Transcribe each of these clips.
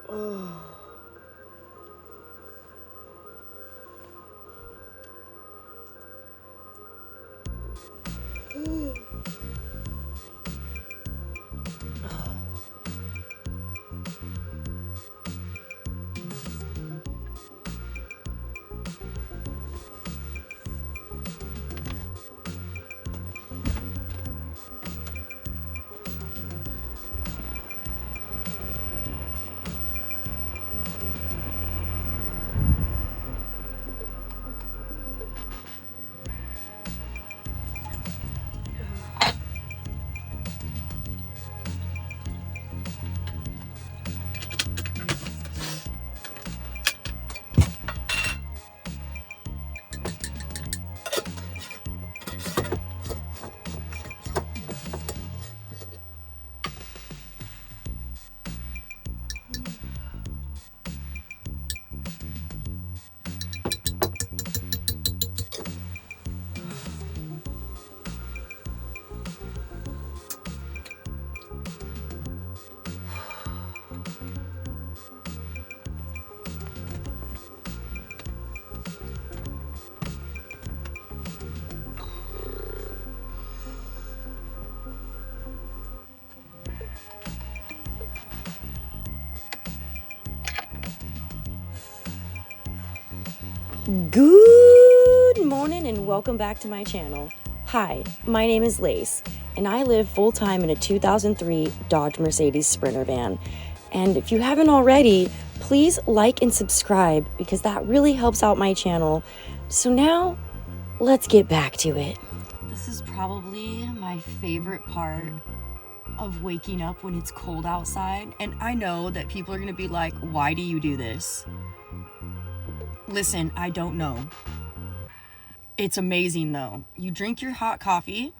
Oh. Good morning and welcome back to my channel. Hi, my name is Lace and I live full-time in a 2003 Dodge Mercedes Sprinter van. And if you haven't already, please like and subscribe because that really helps out my channel. So now, let's get back to it. This is probably my favorite part of waking up when it's cold outside. And I know that people are gonna be like, why do you do this? Listen, I don't know. It's amazing though. You drink your hot coffee.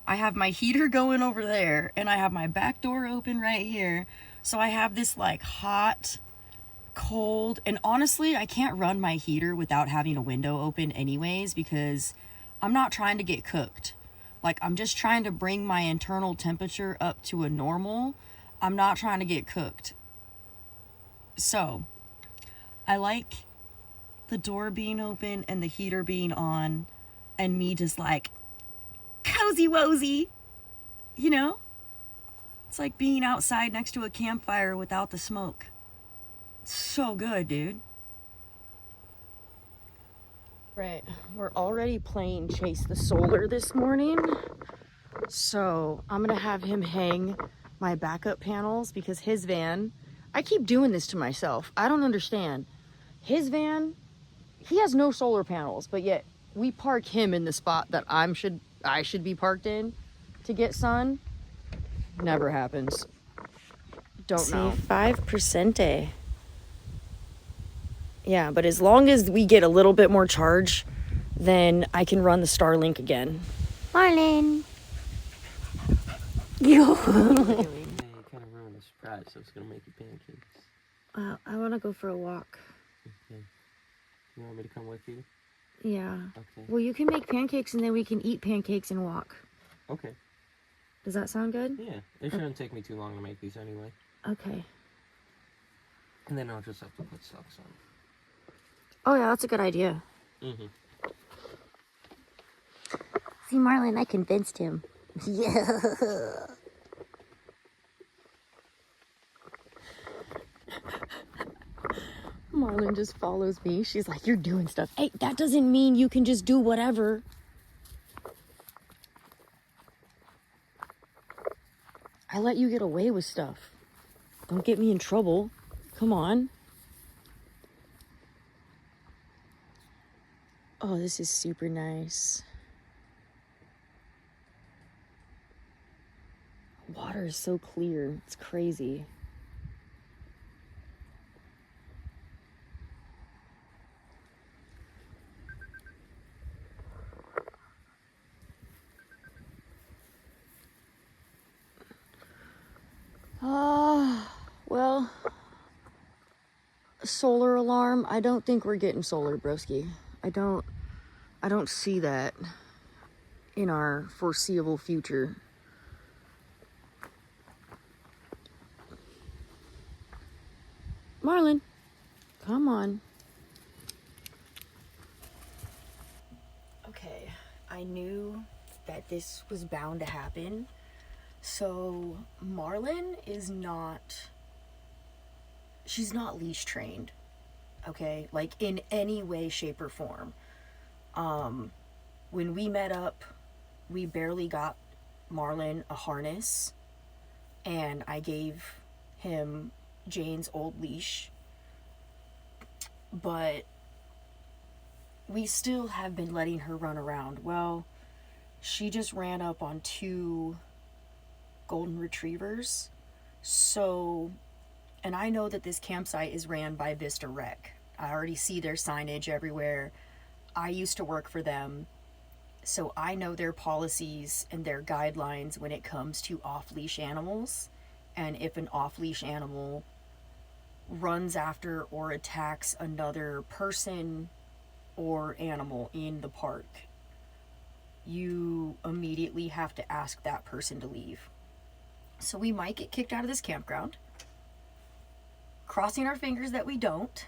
I have my heater going over there and I have my back door open right here. So I have this like hot, cold, and honestly, I can't run my heater without having a window open anyways because I'm not trying to get cooked. Like I'm just trying to bring my internal temperature up to a normal. I'm not trying to get cooked. So I like the door being open and the heater being on and me just like cozy wozy, you know? It's like being outside next to a campfire without the smoke. It's so good, dude. Right, we're already playing Chase the Solar this morning. So I'm gonna have him hang my backup panels because his van, I keep doing this to myself. I don't understand. His van, he has no solar panels, but yet we park him in the spot that I should be parked in to get sun. Never happens. Don't know. 5%. Yeah, but as long as we get a little bit more charge, then I can run the Starlink again. Marlin. Yo. Kind of ruined the surprise. I was gonna make you pancakes. I want to go for a walk. Okay. You want me to come with you? Yeah. Okay. Well, you can make pancakes and then we can eat pancakes and walk. Okay. Does that sound good? Yeah. It shouldn't take me too long to make these anyway. Okay. And then I'll just have to put socks on. Oh yeah, that's a good idea. Mm-hmm. See, Marlon, I convinced him. Yeah. Marlon just follows me. She's like, you're doing stuff. Hey, that doesn't mean you can just do whatever. I let you get away with stuff. Don't get me in trouble. Come on. Oh, this is super nice. Water is so clear. It's crazy. Well, solar alarm. I don't think we're getting solar, broski. I don't see that in our foreseeable future. Marlin, come on. Okay, I knew that this was bound to happen. So Marlin is not, she's not leash trained, okay? Like in any way, shape, or form. When we met up, we barely got Marlin a harness, and I gave him Jane's old leash, but we still have been letting her run around. Well, she just ran up on 2 golden retrievers. So, and I know that this campsite is ran by Vista Rec. I already see their signage everywhere. I used to work for them, so I know their policies and their guidelines when it comes to off-leash animals. And if an off-leash animal runs after or attacks another person or animal in the park, you immediately have to ask that person to leave. So we might get kicked out of this campground. Crossing our fingers that we don't.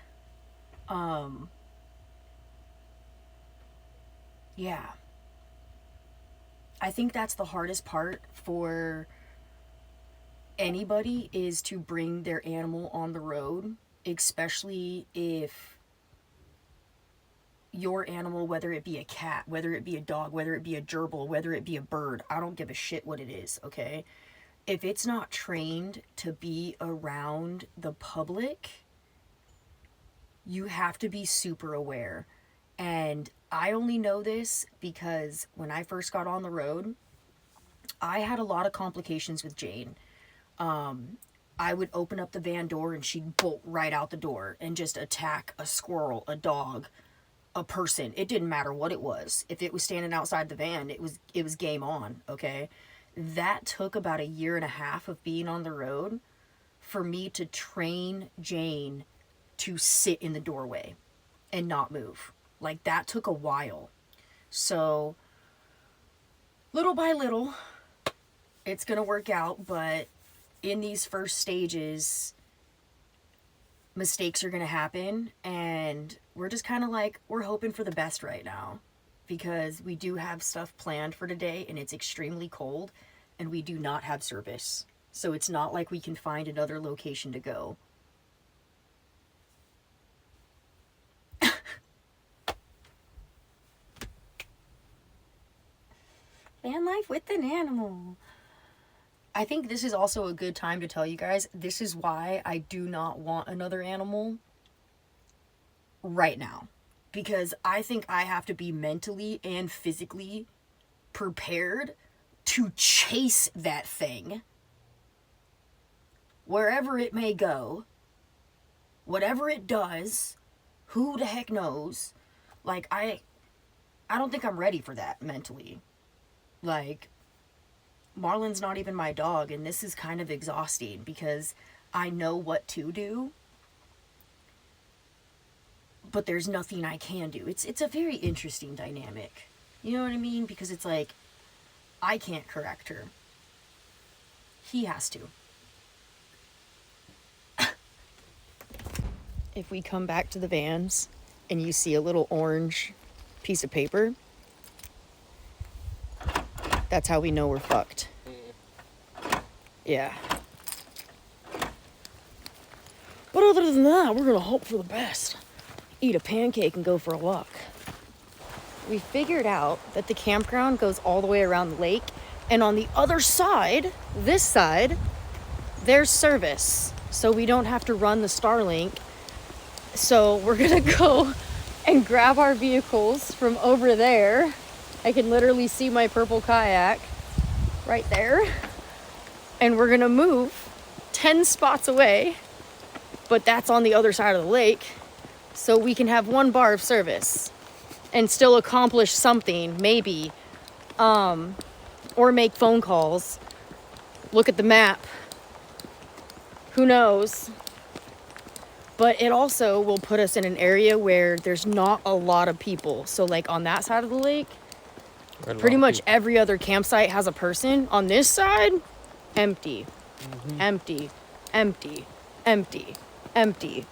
Yeah. I think that's the hardest part for anybody, is to bring their animal on the road, especially if your animal, whether it be a cat, whether it be a dog, whether it be a gerbil, whether it be a bird, I don't give a shit what it is, okay? If it's not trained to be around the public, you have to be super aware. And I only know this because when I first got on the road, I had a lot of complications with Jane. I would open up the van door and she'd bolt right out the door and just attack a squirrel, a dog, a person. It didn't matter what it was. If it was standing outside the van, it was game on, okay? That took about 1.5 years of being on the road for me to train Jane to sit in the doorway and not move. Like, that took a while. So, little by little, it's gonna work out, but in these first stages, mistakes are gonna happen, and we're just kind of like, we're hoping for the best right now, because we do have stuff planned for today, and it's extremely cold, and we do not have service. So it's not like we can find another location to go. Van life with an animal. I think this is also a good time to tell you guys, this is why I do not want another animal right now. Because I think I have to be mentally and physically prepared to chase that thing wherever it may go, whatever it does, who the heck knows. Like, I don't think I'm ready for that mentally. Like, Marlin's not even my dog, and this is kind of exhausting because I know what to do, but there's nothing I can do. It's a very interesting dynamic. You know what I mean? Because it's like, I can't correct her. He has to. If we come back to the vans and you see a little orange piece of paper, that's how we know we're fucked. Yeah. But other than that, we're gonna hope for the best. Eat a pancake and go for a walk. We figured out that the campground goes all the way around the lake, and on the other side, this side, there's service. So we don't have to run the Starlink. So we're gonna go and grab our vehicles from over there. I can literally see my purple kayak right there. And we're gonna move 10 spots away, but that's on the other side of the lake, so we can have 1 bar of service and still accomplish something, maybe, or make phone calls, look at the map, who knows. But it also will put us in an area where there's not a lot of people. So like on that side of the lake, pretty much every other campsite has a person. On this side, empty, empty, empty, empty, empty.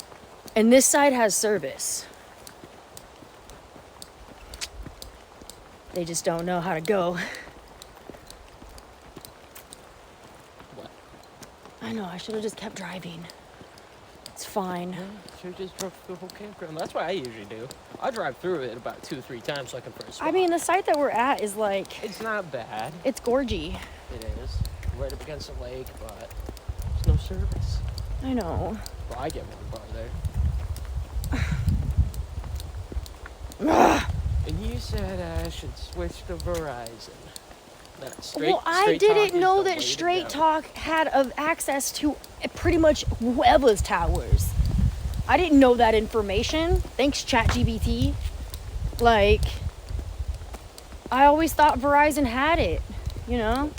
And this side has service. They just don't know how to go. What? I know, I should have just kept driving. It's fine. Yeah, should just drove through the whole campground. That's what I usually do. I drive through it about 2-3 times looking for a spot. I mean, the site that we're at is like... It's not bad. It's gorgy. It is. Right up against the lake, but there's no service. I know. Well, I get one bar there. And you said I should switch to Verizon. Well, I didn't know that Straight Talk had access to pretty much whoever's towers. I didn't know that information. Thanks, ChatGPT. Like, I always thought Verizon had it, you know?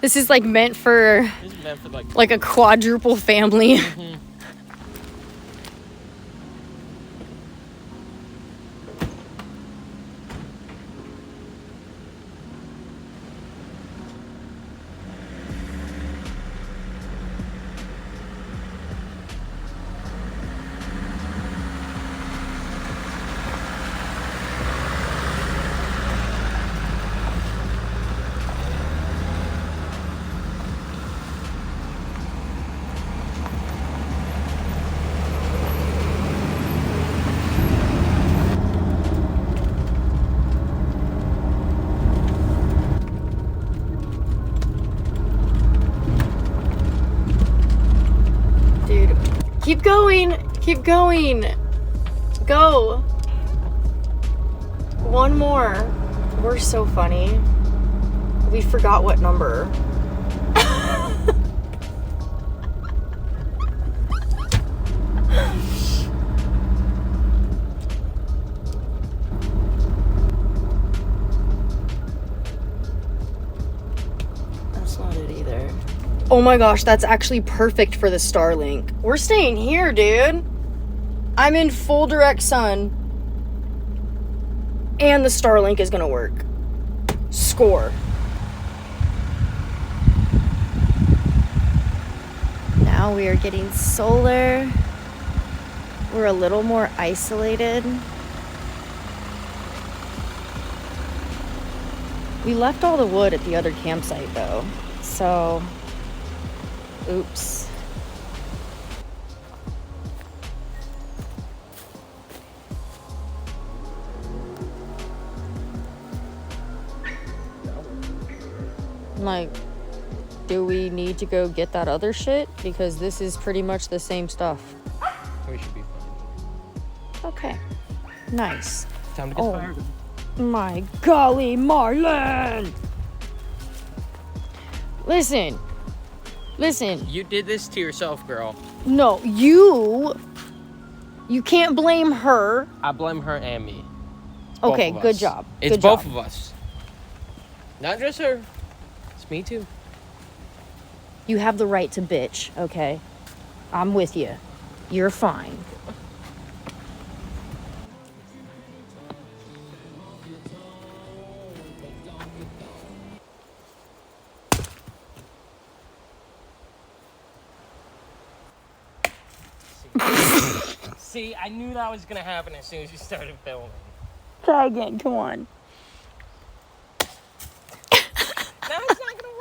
This is like meant for like a quadruple family. Mm-hmm. Dude, keep going. Keep going. Go. One more. We're so funny. We forgot what number. That's not it either. Oh my gosh, that's actually perfect for the Starlink. We're staying here, dude. I'm in full direct sun. And the Starlink is gonna work. Score. Now we are getting solar. We're a little more isolated. We left all the wood at the other campsite though. So, oops. Like, do we need to go get that other shit? Because this is pretty much the same stuff. We should be fine. Okay. Nice. Time to get fired. My golly, Marlon! Listen. Listen. You did this to yourself, girl. No, you can't blame her. I blame her and me. Okay, good job. It's Good both job. of us. Not just her. It's me too. You have the right to bitch, okay? I'm with you. You're fine. See, I knew that was gonna happen as soon as you started filming. Try again, come on. No, it's not gonna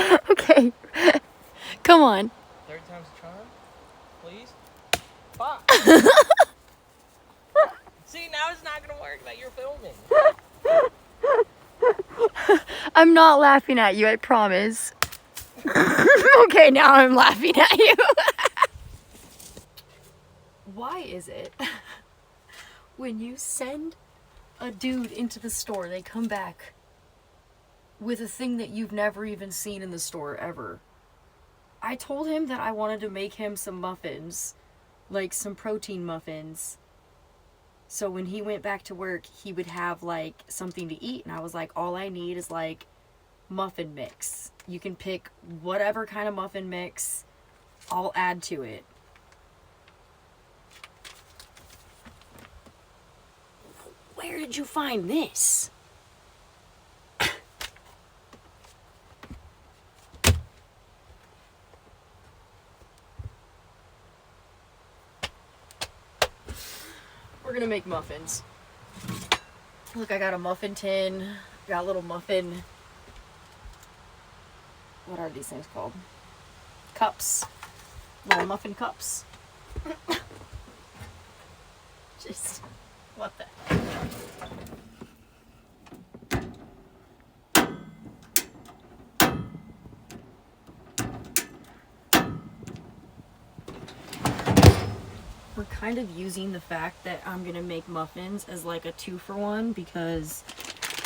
work. Okay. Come on. Third time's a charm, please. Fuck. See, now it's not gonna work that you're filming. I'm not laughing at you, I promise. Okay, now I'm laughing at you. Why is it when you send a dude into the store, they come back with a thing that you've never even seen in the store ever? I told him that I wanted to make him some muffins, like some protein muffins. So when he went back to work, he would have like something to eat. And I was like, all I need is like muffin mix. You can pick whatever kind of muffin mix. I'll add to it. Where did you find this? We're gonna make muffins. Look, I got a muffin tin. Got a little muffin. What are these things called? Cups. Little muffin cups. Just, what the heck? We're kind of using the fact that I'm gonna make muffins as like a 2-for-1 because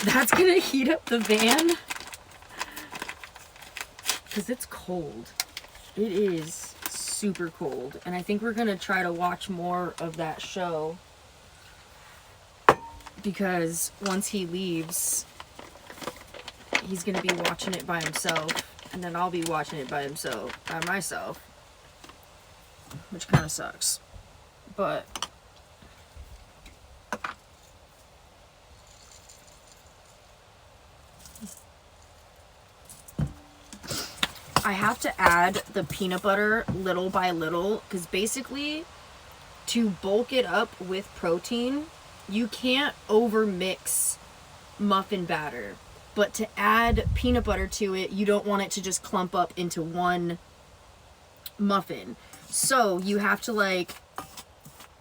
that's gonna heat up the van. Because it's cold. It is super cold. And I think we're gonna try to watch more of that show. Because once he leaves, he's gonna be watching it by himself. And then I'll be watching it by myself. Which kind of sucks. But I have to add the peanut butter little by little because basically to bulk it up with protein, you can't overmix muffin batter. But to add peanut butter to it, you don't want it to just clump up into one muffin. So you have to like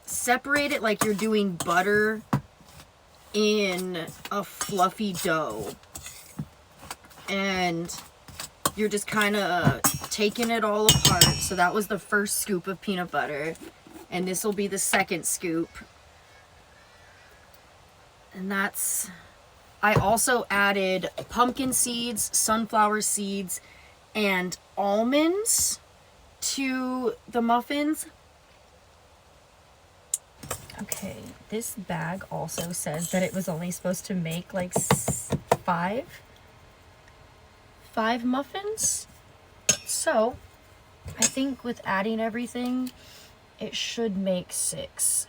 separate it like you're doing butter in a fluffy dough. And you're just kind of taking it all apart. So that was the first scoop of peanut butter. And this will be the second scoop. And that's... I also added pumpkin seeds, sunflower seeds, and almonds to the muffins. Okay, this bag also says that it was only supposed to make like five muffins. So, I think with adding everything, it should make 6.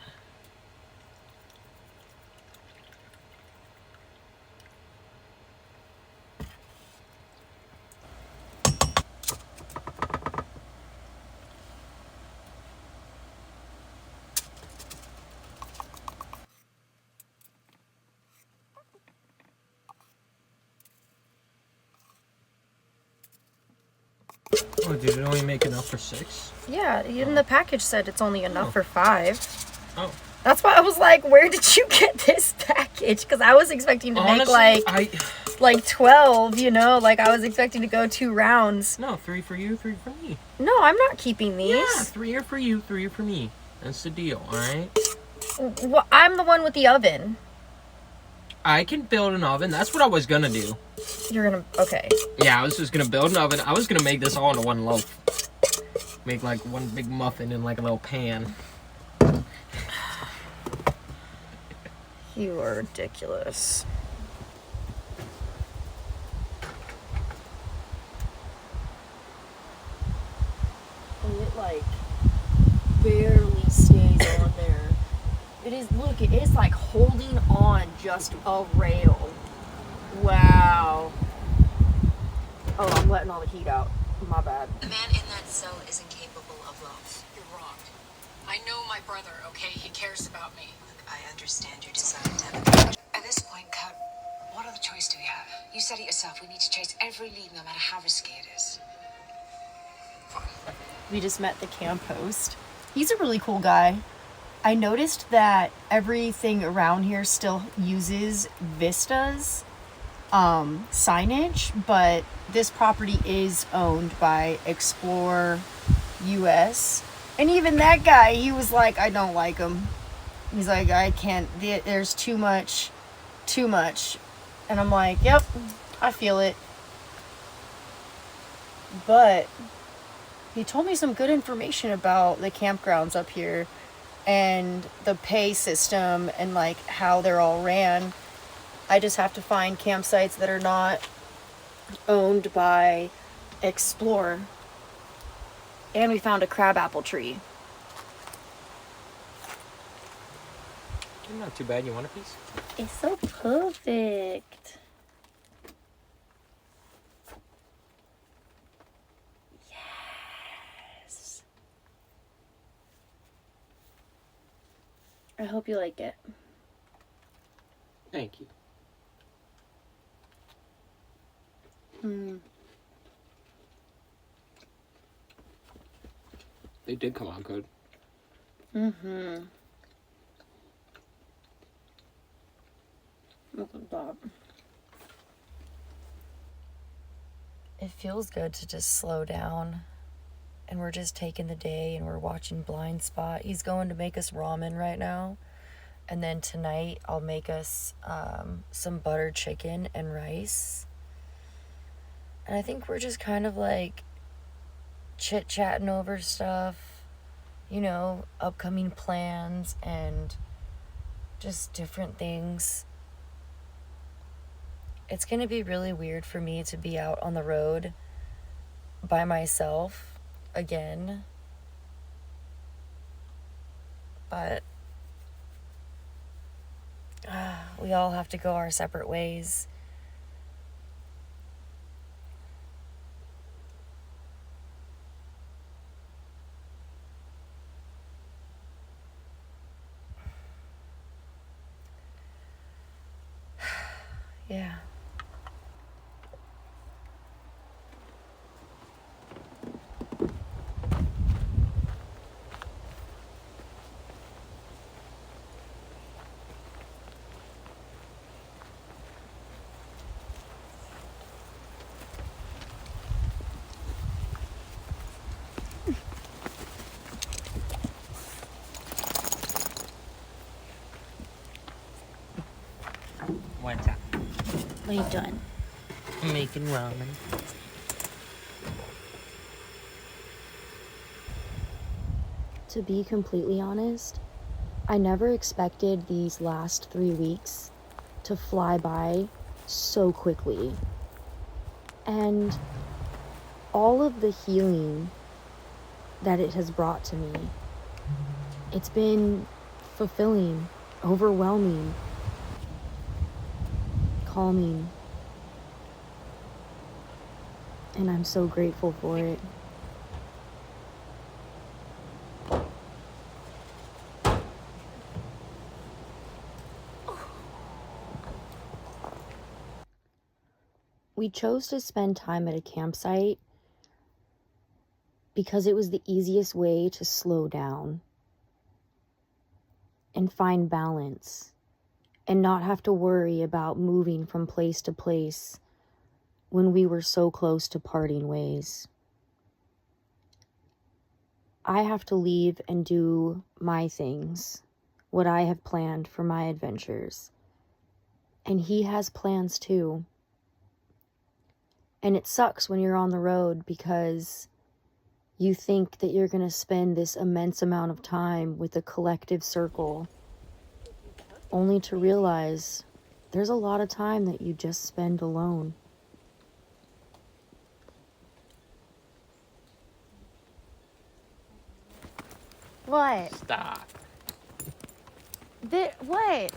Oh, did it only make enough for 6? Yeah, even the package said it's only enough for 5. Oh. That's why I was like, where did you get this package? Because I was expecting to Honestly, make like 12, you know? Like I was expecting to go 2 rounds. No, 3 for you, 3 for me. No, I'm not keeping these. Yeah, 3 are for you, 3 are for me. That's the deal, alright? Well, I'm the one with the oven. I can build an oven. That's what I was gonna do. You're gonna... Okay. Yeah, I was just gonna build an oven. I was gonna make this all into one loaf. Make like one big muffin in like a little pan. You are ridiculous. And it like barely stays on there. It is, look, it is like holding on just a rail. Wow. Oh, I'm letting all the heat out. My bad. The man in that cell is incapable of love. You're wrong. I know my brother, okay? He cares about me. I understand your desire to have a... At this point, Kat, what other choice do we have? You said it yourself. We need to chase every lead, no matter how risky it is. We just met the camp host. He's a really cool guy. I noticed that everything around here still uses Vista's signage, but this property is owned by Explore US. And even that guy, he was like, I don't like him. He's like, I can't, there's too much. And I'm like, yep, I feel it. But he told me some good information about the campgrounds up here and the pay system and like how they're all ran. I just have to find campsites that are not owned by Explore. And we found a crabapple tree. Not too bad. You want a piece? It's so perfect. Yes. I hope you like it. Thank you. They did come out good. Mm-hmm. Look at that. It feels good to just slow down. And we're just taking the day and we're watching Blind Spot. He's going to make us ramen right now. And then tonight I'll make us some buttered chicken and rice. And I think we're just kind of like chit-chatting over stuff, you know, upcoming plans and just different things. It's going to be really weird for me to be out on the road by myself again. But we all have to go our separate ways. Yeah. What's up? What are you doing? I'm making ramen. To be completely honest, I never expected these last 3 weeks to fly by so quickly. And all of the healing that it has brought to me, it's been fulfilling, overwhelming, calming. And I'm so grateful for it. We chose to spend time at a campsite because it was the easiest way to slow down and find balance and not have to worry about moving from place to place when we were so close to parting ways. I have to leave and do my things, what I have planned for my adventures. And he has plans too. And it sucks when you're on the road because you think that you're going to spend this immense amount of time with a collective circle, only to realize there's a lot of time that you just spend alone. What? Stop. What?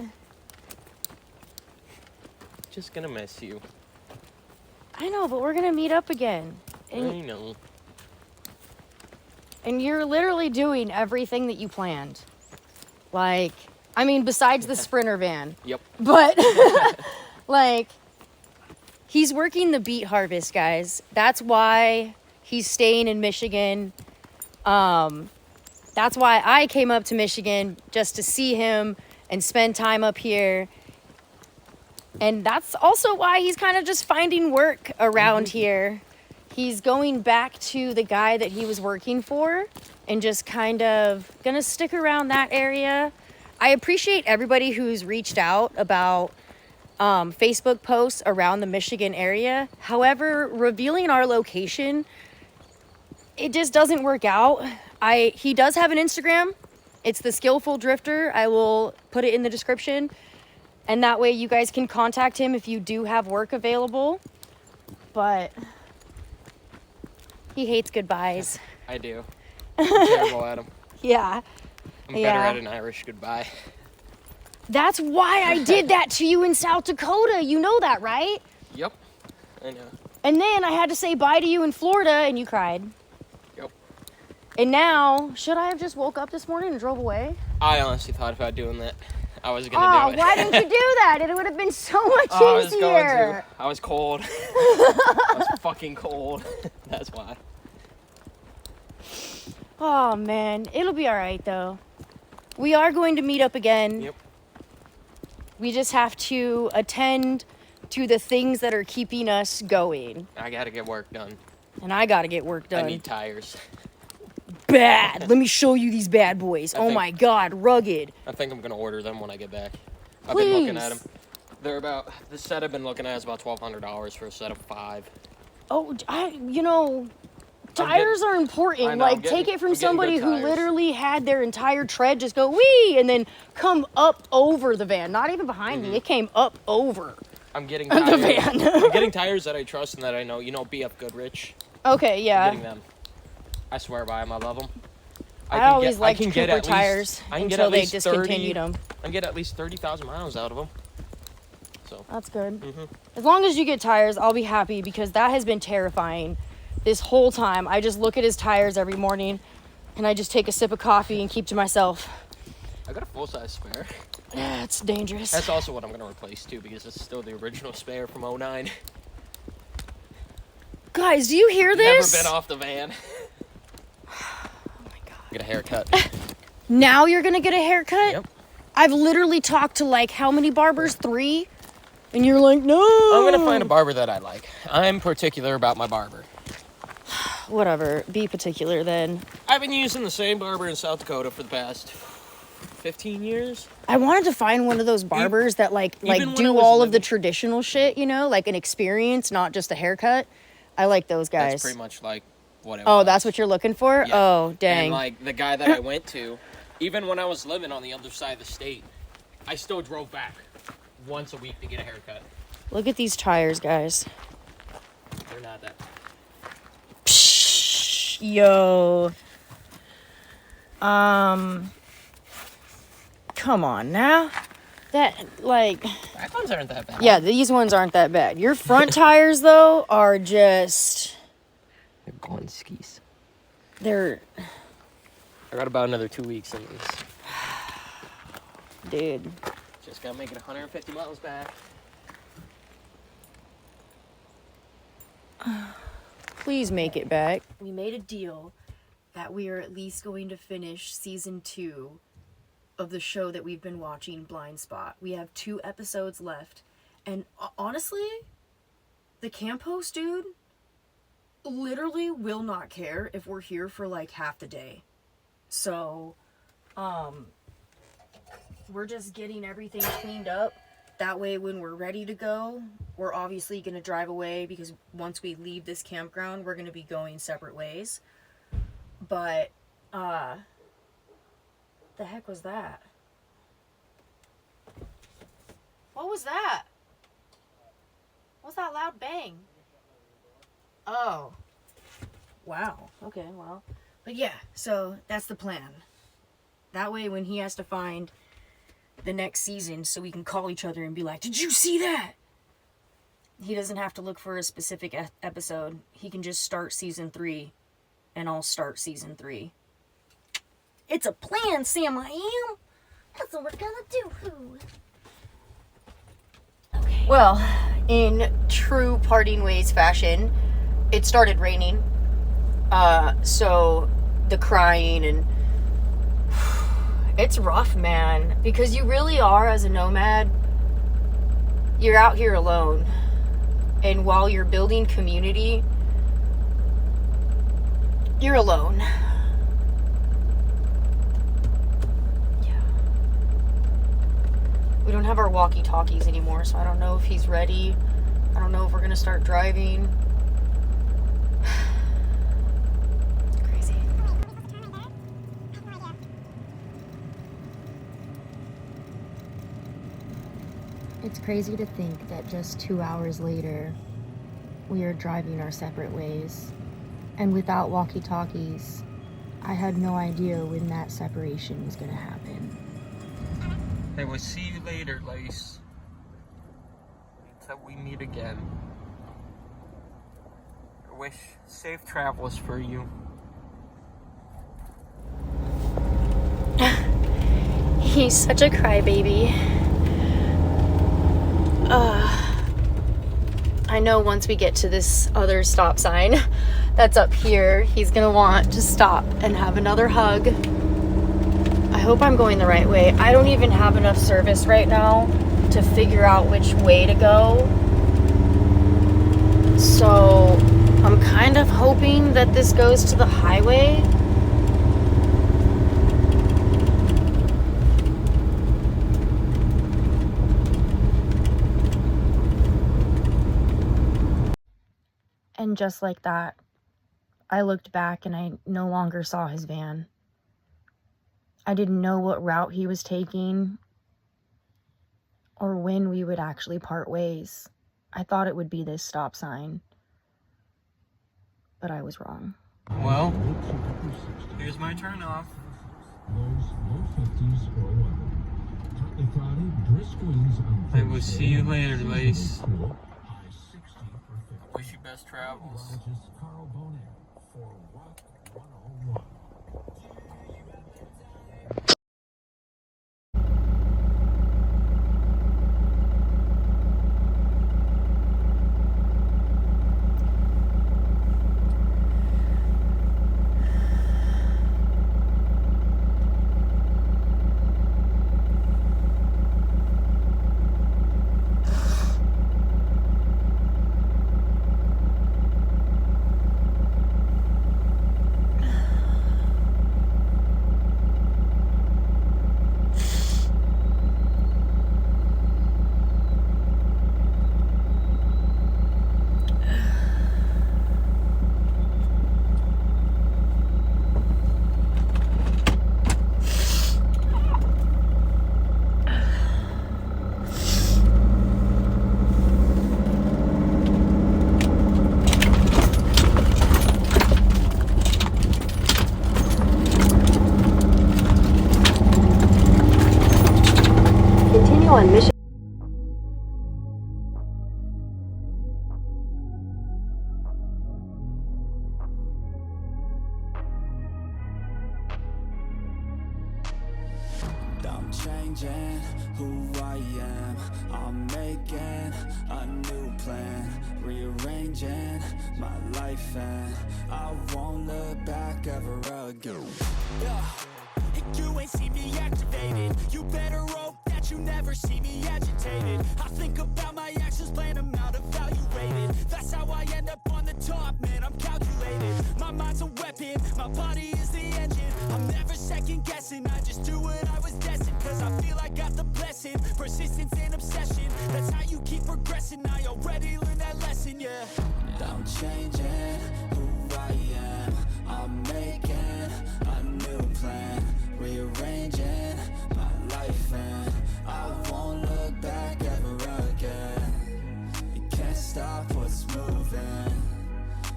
Just gonna miss you. I know, but we're going to meet up again. I know. And you're literally doing everything that you planned. Like, I mean, besides the Sprinter van. Yep. But, like, he's working the beet harvest, guys. That's why he's staying in Michigan. That's why I came up to Michigan, just to see him and spend time up here. And that's also why he's kind of just finding work around here. He's going back to the guy that he was working for and just kind of gonna stick around that area. I appreciate everybody who's reached out about Facebook posts around the Michigan area. However, revealing our location, it just doesn't work out. He does have an Instagram. It's the Skillful Drifter. I will put it in the description. And that way you guys can contact him if you do have work available. But he hates goodbyes. I do. I'm terrible at them. Yeah. I'm better at an Irish goodbye. That's why I did that to you in South Dakota. You know that, right? Yep. I know. And then I had to say bye to you in Florida, and you cried. Yep. And now, should I have just woke up this morning and drove away? I honestly thought about doing that. I was gonna do it. Why didn't you do that? It would have been so much easier. I was going to. I was cold. I was fucking cold. That's why. Oh, man. It'll be all right, though. We are going to meet up again. Yep. We just have to attend to the things that are keeping us going. I gotta get work done. And I gotta get work done. I need tires. Bad. Let me show you these bad boys. Oh my God, rugged. I think I'm gonna order them when I get back. I've Please. been looking at them. They're about, the set I've been looking at is about $1,200 for a set of 5. Oh, tires are important. I know, Like, take it from I'm getting somebody good who tires. literally had their entire tread just go wee and then come up over the van. Not even behind me. It came up over. I'm getting The tires. van. I'm getting tires that I trust and that I know. You know, BF Goodrich. Okay, yeah. I'm getting them. I swear by them. I love them. I always liked Cooper tires until they discontinued them. I can get at least 30,000 miles out of them. So That's good. As long as you get tires, I'll be happy because that has been terrifying this whole time. I just look at his tires every morning and I just take a sip of coffee and keep to myself. I got a full-size spare. Yeah, it's dangerous. That's also what I'm going to replace, too, because it's still the original spare from 09. Guys, do you hear this? Never been off the van. Oh my God. Get a haircut. Now you're going to get a haircut? Yep. I've literally talked to like how many barbers? 3? And you're like, no. I'm going to find a barber that I like. I'm particular about my barber. Whatever. Be particular then. I've been using the same barber in South Dakota for the past 15 years. I wanted to find one of those barbers that like do all of the traditional shit, you know, like an experience, not just a haircut. I like those guys. That's pretty much like what it Oh, was. that's what you're looking for? Yeah. Oh, dang. And like the guy that I went to, even when I was living on the other side of the state, I still drove back once a week to get a haircut. Look at these tires, guys. They're not that bad. Psh, yo. Come on now. That, like... Back ones aren't that bad. Yeah, these ones aren't that bad. Your front tires, though, are just... They're going skis. They're... I got about another 2 weeks in these. Dude. Just gotta make it 150 miles back. Please make it back. We made a deal that we are at least going to finish season 2 of the show that we've been watching, Blind Spot. We have 2 episodes left. And honestly, the camp host dude literally will not care if we're here for like half the day. So, we're just getting everything cleaned up. That way, when we're ready to go, we're obviously going to drive away because once we leave this campground, we're going to be going separate ways. But, the heck was that? What was that? What's that loud bang? Oh. Wow. Okay, well. But yeah, so that's the plan. That way, when he has to find the next season so we can call each other and be like, did you see that? He doesn't have to look for a specific episode. He can just start season 3 and I'll start season 3. It's a plan, Sam. I am. That's what we're gonna do. Okay. Well, in true parting ways fashion, it started raining. So the crying and it's rough, man, because you really are, as a nomad, you're out here alone. And while you're building community, you're alone. Yeah. We don't have our walkie-talkies anymore, so I don't know if he's ready. I don't know if we're gonna start driving. Crazy. It's crazy to think that just 2 hours later, we are driving our separate ways. And without walkie-talkies, I had no idea when that separation was gonna happen. I will see you later, Lace. Until we meet again. I wish safe travels for you. He's such a crybaby. I know once we get to this other stop sign that's up here, he's gonna want to stop and have another hug. I hope I'm going the right way. I don't even have enough service right now to figure out which way to go. So I'm kind of hoping that this goes to the highway. And just like that, I looked back and I no longer saw his van. I didn't know what route he was taking or when we would actually part ways. I thought it would be this stop sign, but I was wrong. Well, here's my turn off. I will see you later, Lace. Wish you best travels. On mission. I'm changing who I am. I'm making a new plan, rearranging my life, and I won't look back ever again. Yeah. You ain't see me activated. You better hope that you never see me agitated. I think about my actions, plan them out, evaluated. That's how I end up on the top, man, I'm calculated. My mind's a weapon, my body is the engine. I'm never second guessing, I just do what I was destined. Cause I feel I got the blessing, persistence and obsession. That's how you keep progressing, I already learned that lesson, yeah. I'm changing who I am. I'm making a new plan, rearranging my life, and I won't look back ever again. You can't stop what's moving.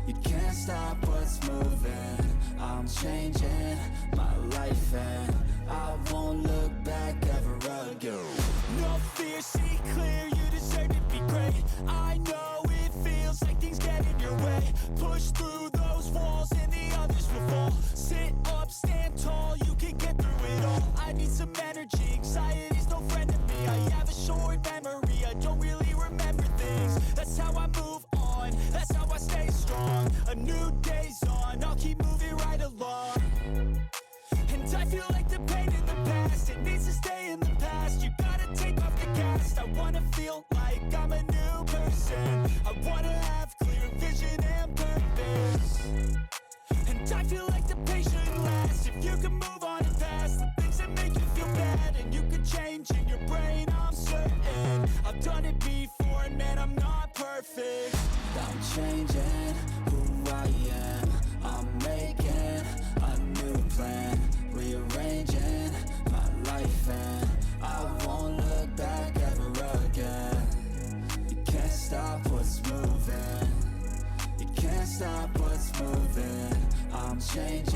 You can't stop what's moving. I'm changing my life, and I won't look back ever again. No fear, see clear, you deserve to be great. I know it feels like things get in your way. Push through those walls and the others will fall. Sit up, stand tall, you can get through it all. I need some energy, anxiety's no friend to me. I have a short memory, I don't really remember things. That's how I move on, that's how I stay strong. A new day's on, I'll keep moving right along. And I feel like the pain in the past, it needs to stay in the past. You gotta take off the gas. I wanna feel like I'm a new person. I wanna have clear vision and purpose. And I feel like the pain shouldn't last. If you can move on and past the things that make you feel bad, and you could change in your brain, I'm certain. I've done it before, and man, I'm not perfect. I'm changing who I am. I'm making a new plan, rearranging my life, and I won't look back ever again. You can't stop what's moving. You can't stop what's moving. I'm changing